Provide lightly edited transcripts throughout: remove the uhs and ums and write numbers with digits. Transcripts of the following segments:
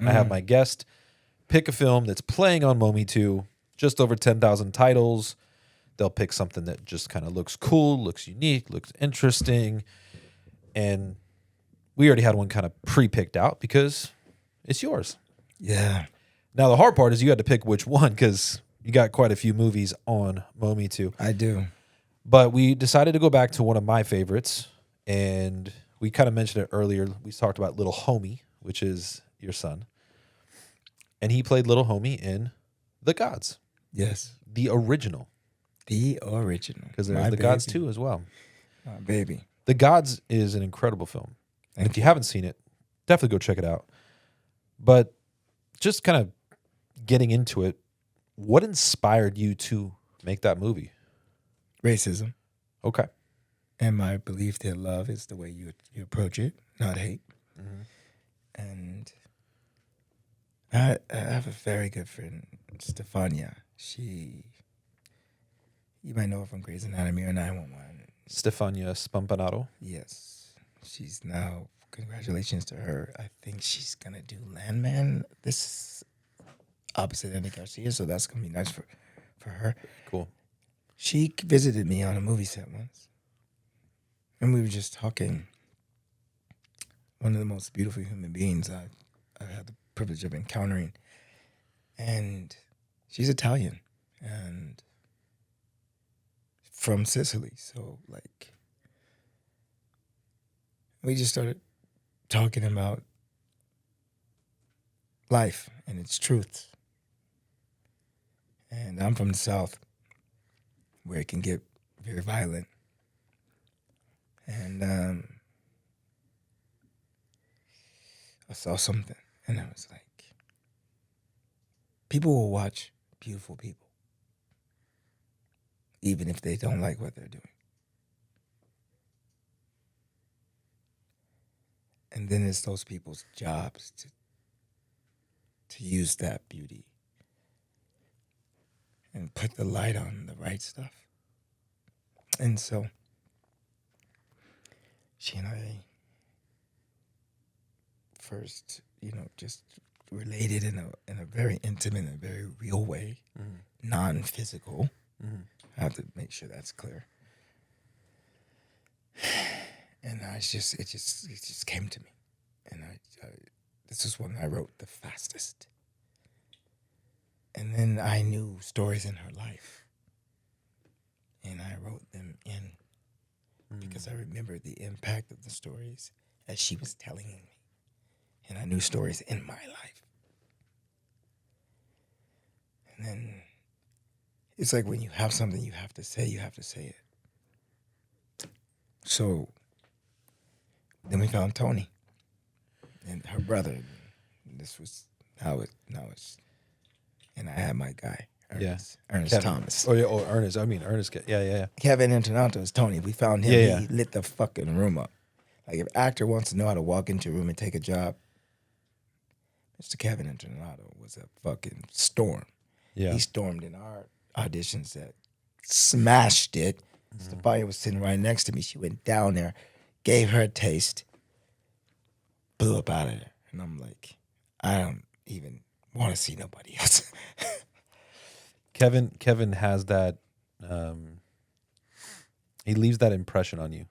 I have my guest pick a film that's playing on Mometu, just over 10,000 titles. They'll pick something that just kind of looks cool, looks unique, looks interesting. And we already had one kind of pre-picked out because it's yours. Yeah. Now, the hard part is you had to pick which one because you got quite a few movies on Mometu. I do. But we decided to go back to one of my favorites. And we kind of mentioned it earlier. We talked about Little Homie, which is your son. And he played Little Homie in The Gods. Yes. The original. The original. Because there's The Gods 2 as well. My baby. The Gods is an incredible film. And if you haven't seen it, definitely go check it out. But just kind of getting into it, what inspired you to make that movie? Racism. Okay. And my belief that love is the way you approach it, not hate. Mm-hmm. And I have a very good friend, Stefania. You might know her from Grey's Anatomy or 911. Stefania Spampanato. Yes. She's now, congratulations to her. I think she's going to do Landman this opposite Andy Garcia, so that's going to be nice for her. Cool. She visited me on a movie set once, and we were just talking. One of the most beautiful human beings I've had the privilege of encountering. And she's Italian and from Sicily. So, like, we just started talking about life and its truths. And I'm from the South, where it can get very violent. And I saw something, and I was like, people will watch beautiful people, even if they don't like what they're doing. And then it's those people's jobs to use that beauty and put the light on the right stuff. And so she and I first, just related in a very intimate and very real way, non-physical. Mm-hmm. I have to make sure that's clear. And it just came to me, and this is when I wrote the fastest. And then I knew stories in her life, and I wrote them in because I remembered the impact of the stories as she was telling me. And I knew stories in my life. And then it's like when you have something you have to say it. So then we found Tony and her brother. This was how it's, and I had my guy, Ernest Kevin. Thomas. Ernest. Ernest. Yeah. Kevin Internato is Tony. We found him. Yeah. He lit the fucking room up. Like, if an actor wants to know how to walk into a room and take a job, Mr. Kevin Internato was a fucking storm. Yeah. He stormed in our audition set, smashed it. Mm-hmm. Stefania was sitting right next to me. She went down there, gave her a taste, blew up out of there. And I'm like, I don't even want to see nobody else. Kevin has that, he leaves that impression on you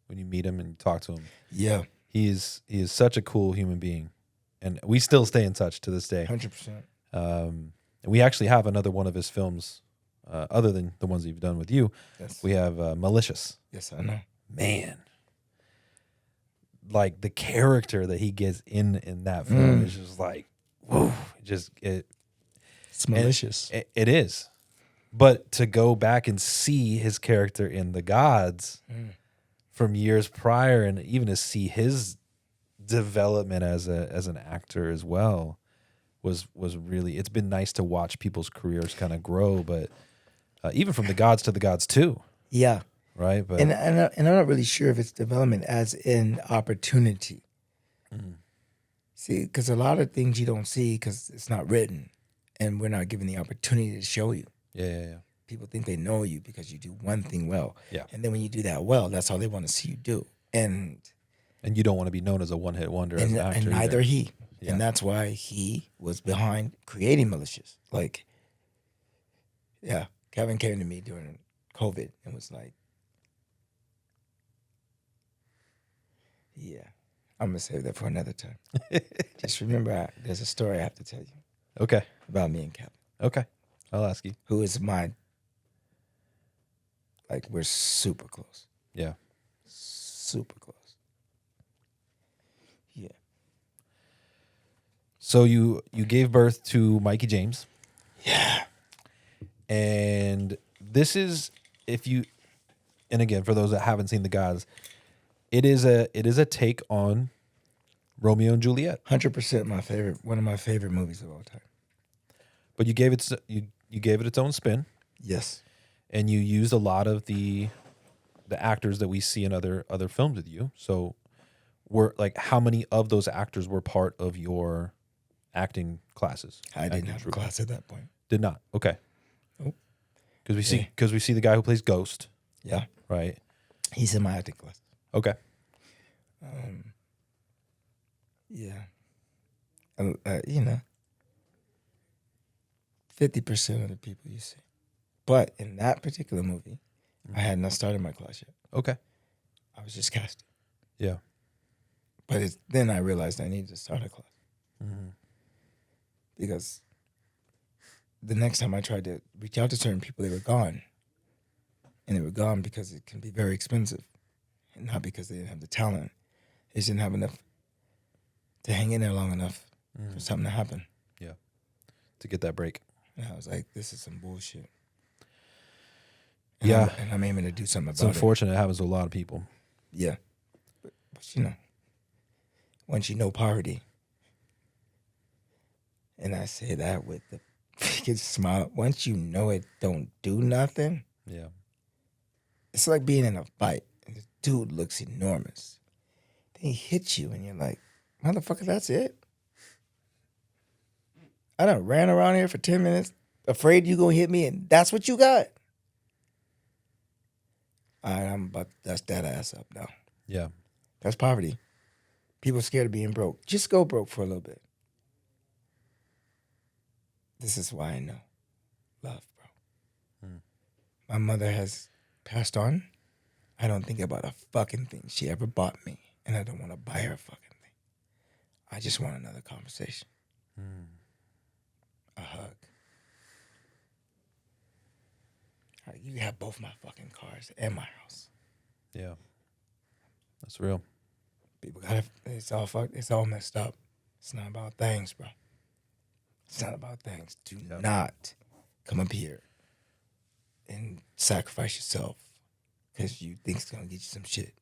when you meet him and you talk to him. Yeah. He is such a cool human being. And we still stay in touch to this day. 100%. And we actually have another one of his films, other than the ones you've done with you. Yes. We have Malicious. Yes, I know. Man. Like, the character that he gets in that film is just like, whoa. It's malicious. It is. But to go back and see his character in The Gods from years prior, and even to see his development as an actor as well was really, it's been nice to watch people's careers kind of grow, but even from The Gods to The Gods 2. Yeah. Right? But and I'm not really sure if it's development as in opportunity. See, because a lot of things you don't see because it's not written, and we're not given the opportunity to show you. Yeah. People think they know you because you do one thing well. Yeah. And then when you do that well, that's all they want to see you do. And you don't want to be known as a one-hit wonder as an actor. And neither he. Yeah. And that's why he was behind creating militias. Like, yeah, Kevin came to me during COVID and was like, yeah, I'm going to save that for another time. Just remember, there's a story I have to tell you Okay. about me and Kevin, Okay. I'll ask you. who is we're super close. Yeah. Super close. Yeah. So you gave birth to Mikey James. Yeah. And this is, and again, for those that haven't seen The Gods, it is a take on Romeo and Juliet. 100% one of my favorite movies of all time. But you gave it its own spin, Yes. and you used a lot of the actors that we see in other films with you. So, how many of those actors were part of your acting classes? I didn't have a class at that point. Did not. Okay. Nope. Because we see the guy who plays Ghost. Yeah. Right. He's in my acting class. Okay. Yeah. 50% of the people you see. But in that particular movie, I had not started my class yet. Okay. I was just casted. Yeah. But then I realized I needed to start a class. Mm-hmm. Because the next time I tried to reach out to certain people, they were gone. And they were gone because it can be very expensive. And not because they didn't have the talent. They just didn't have enough to hang in there long enough for something to happen. Yeah. To get that break. And I was like, this is some bullshit. And I'm aiming to do something it's about it. unfortunate. It happens to a lot of people. Yeah. But once you know poverty, and I say that with the biggest smile, once you know it don't do nothing, Yeah. it's like being in a fight, and the dude looks enormous. Then he hits you, and you're like, motherfucker, that's it? I done ran around here for 10 minutes, afraid you gonna hit me, and that's what you got? All right, I'm about to dust that ass up now. Yeah. That's poverty. People scared of being broke. Just go broke for a little bit. This is why I know love, bro. My mother has passed on. I don't think about a fucking thing she ever bought me, and I don't want to buy her a fucking thing. I just want another conversation. A hug. You have both my fucking cars and my house. Yeah. That's real. People it's all fucked. It's all messed up. It's not about things, bro. It's not about things. Do not come up here and sacrifice yourself because you think it's going to get you some shit.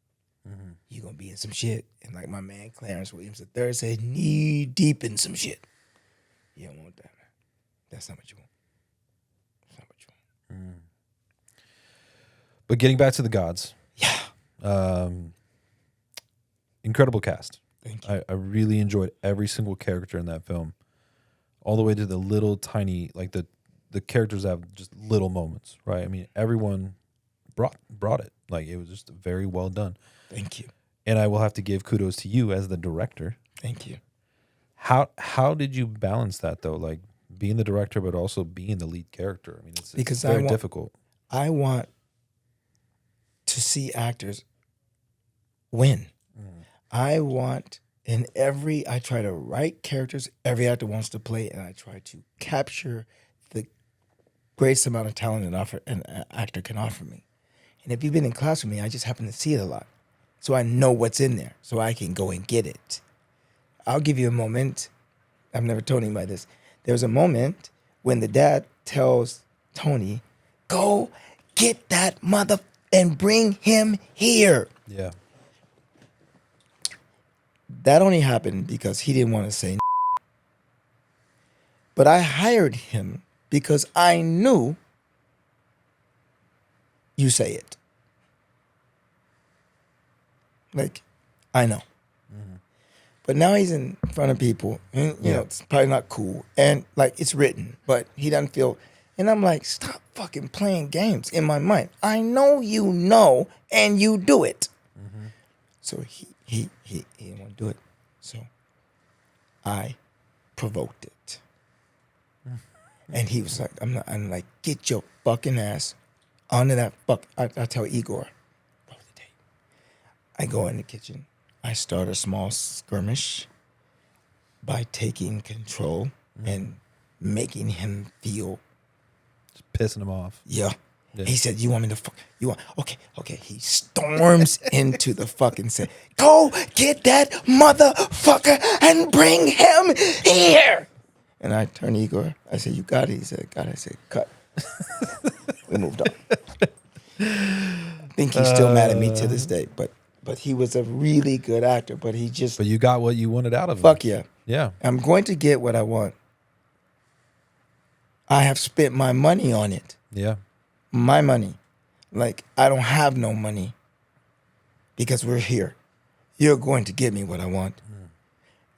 You're going to be in some shit. And like my man Clarence Williams III said, knee deep in some shit. You don't want that, man. That's not what you want. That's not what you want. But getting back to The Gods. Yeah. Incredible cast. Thank you. I really enjoyed every single character in that film. All the way to the little tiny, like the characters have just little moments, right? I mean, everyone brought it. Like, it was just very well done. Thank you. And I will have to give kudos to you as the director. Thank you. How did you balance that, though? Like, being the director, but also being the lead character. I mean, it's very difficult. I want to see actors win. I want I try to write characters every actor wants to play, and I try to capture the greatest amount of talent an actor can offer me. And if you've been in class with me, I just happen to see it a lot. So I know what's in there, so I can go and get it. I'll give you a moment. I've never told anybody this. There was a moment when the dad tells Tony, go get that mother and bring him here. Yeah. That only happened because he didn't want to say. But I hired him because I knew you say it. Like, I know. But now he's in front of people, and you know it's probably not cool, and like it's written, but he doesn't feel. And I'm like, stop fucking playing games in my mind. I know you know, and you do it. So he didn't want to do it. So I provoked it. And he was like, I'm like, get your fucking ass onto that fuck. I tell Igor, roll the tape. I go in the kitchen. I start a small skirmish by taking control and making him feel, Just pissing him off. yeah. Yeah. He said, you want me to fuck? You want? Okay. He storms into the fucking set. Go get that motherfucker and bring him here. And I turned to Igor. I said, you got it. He said, got it. I said, cut. We moved on. I think he's still mad at me to this day, but he was a really good actor, but he just, But you got what you wanted out of him. fuck yeah. Yeah. I'm going to get what I want. I have spent my money on it. Yeah. My money. Like, I don't have no money because we're here. You're going to give me what I want.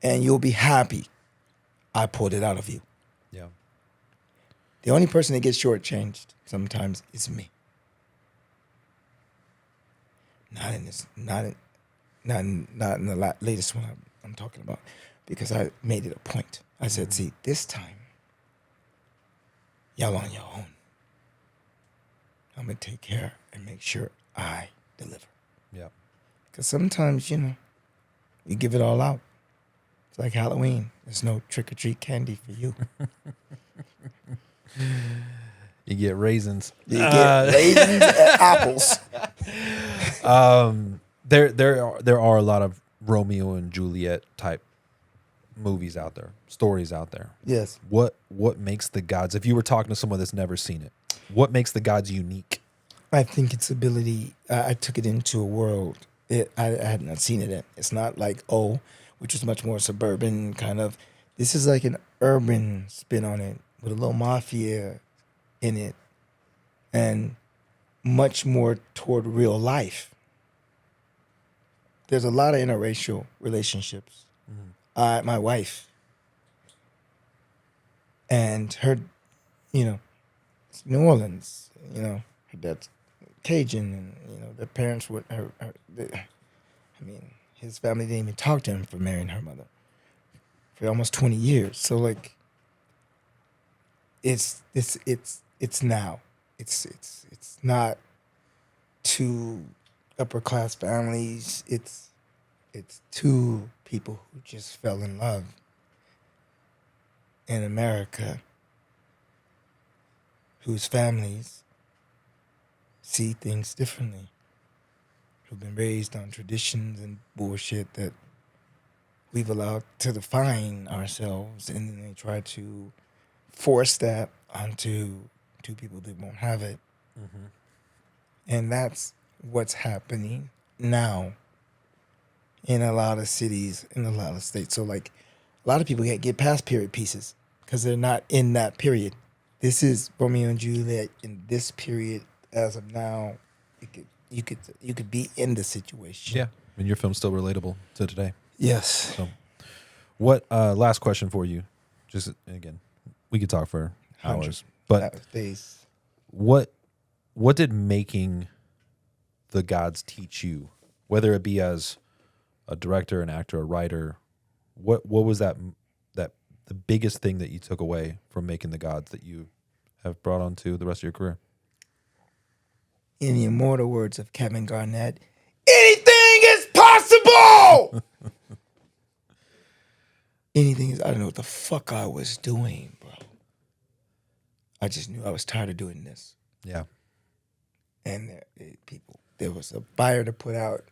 And you'll be happy I pulled it out of you. Yeah. The only person that gets shortchanged sometimes is me. Not in the latest one I'm talking about, because I made it a point. I said, see, this time, y'all on your own. I'm going to take care and make sure I deliver. Yeah. Because sometimes, you give it all out. It's like Halloween. There's no trick-or-treat candy for you. You get raisins. You get raisins and apples. There are a lot of Romeo and Juliet type movies out there, stories out there. Yes. What makes the gods, if you were talking to someone that's never seen it, what makes the gods unique? I think its ability, I took it into a world I had not seen it in. It's not like O, which was much more suburban kind of. This is like an urban spin on it with a little mafia in it and much more toward real life. There's a lot of interracial relationships. My wife and her, it's New Orleans, her dad's Cajun, and, their parents would, his family didn't even talk to him for marrying her mother for almost 20 years. So, like, it's now. It's not two upper class families. It's two people who just fell in love in America, whose families see things differently, who've been raised on traditions and bullshit that we've allowed to define ourselves, and then they try to force that onto two people that won't have it. And that's what's happening now in a lot of cities, in a lot of states. So, like, a lot of people can't get past period pieces because they're not in that period. This is Romeo and Juliet in this period. As of now, you could be in the situation. Yeah. And your film's still relatable to today. Yes. So, what last question for you? Just again, we could talk for hours, but days. What did making the gods teach you? Whether it be as a director, an actor, a writer, what was that the biggest thing that you took away from making the gods that you have brought on to the rest of your career? In the immortal words of Kevin Garnett, anything is possible. Anything is. I don't know what the fuck I was doing, bro. I just knew I was tired of doing this. Yeah. And there was a fire to put out.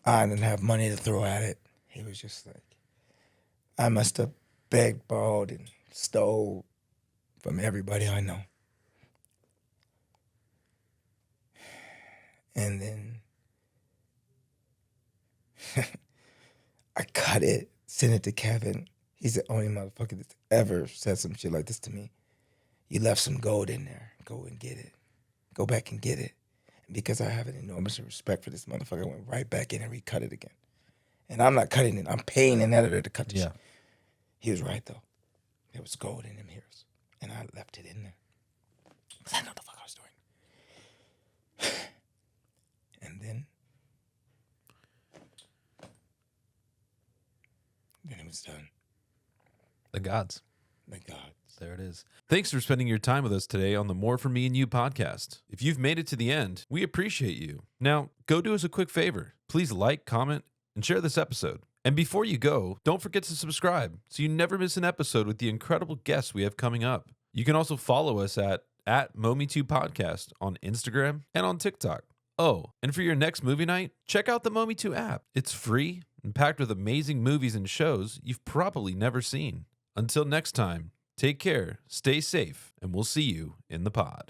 I didn't have money to throw at it. It was just like, I must have begged, borrowed, and stole from everybody I know. And then I cut it, sent it to Kevin. He's the only motherfucker that's ever said some shit like this to me. You left some gold in there. Go and get it. Go back and get it. And because I have an enormous respect for this motherfucker, I went right back in and recut it again. And I'm not cutting it. I'm paying an editor to cut the shit. He was right, though. There was gold in them heroes. And I left it in there. Because I know what the fuck I was doing. And then Then it was done. The gods. My God. There it is. Thanks for spending your time with us today on the More For Me and You podcast. If you've made it to the end, we appreciate you. Now, go do us a quick favor. Please like, comment, and share this episode. And before you go, don't forget to subscribe so you never miss an episode with the incredible guests we have coming up. You can also follow us at Mometu Podcast on Instagram and on TikTok. Oh, and for your next movie night, check out the Mometu app. It's free and packed with amazing movies and shows you've probably never seen. Until next time, take care, stay safe, and we'll see you in the pod.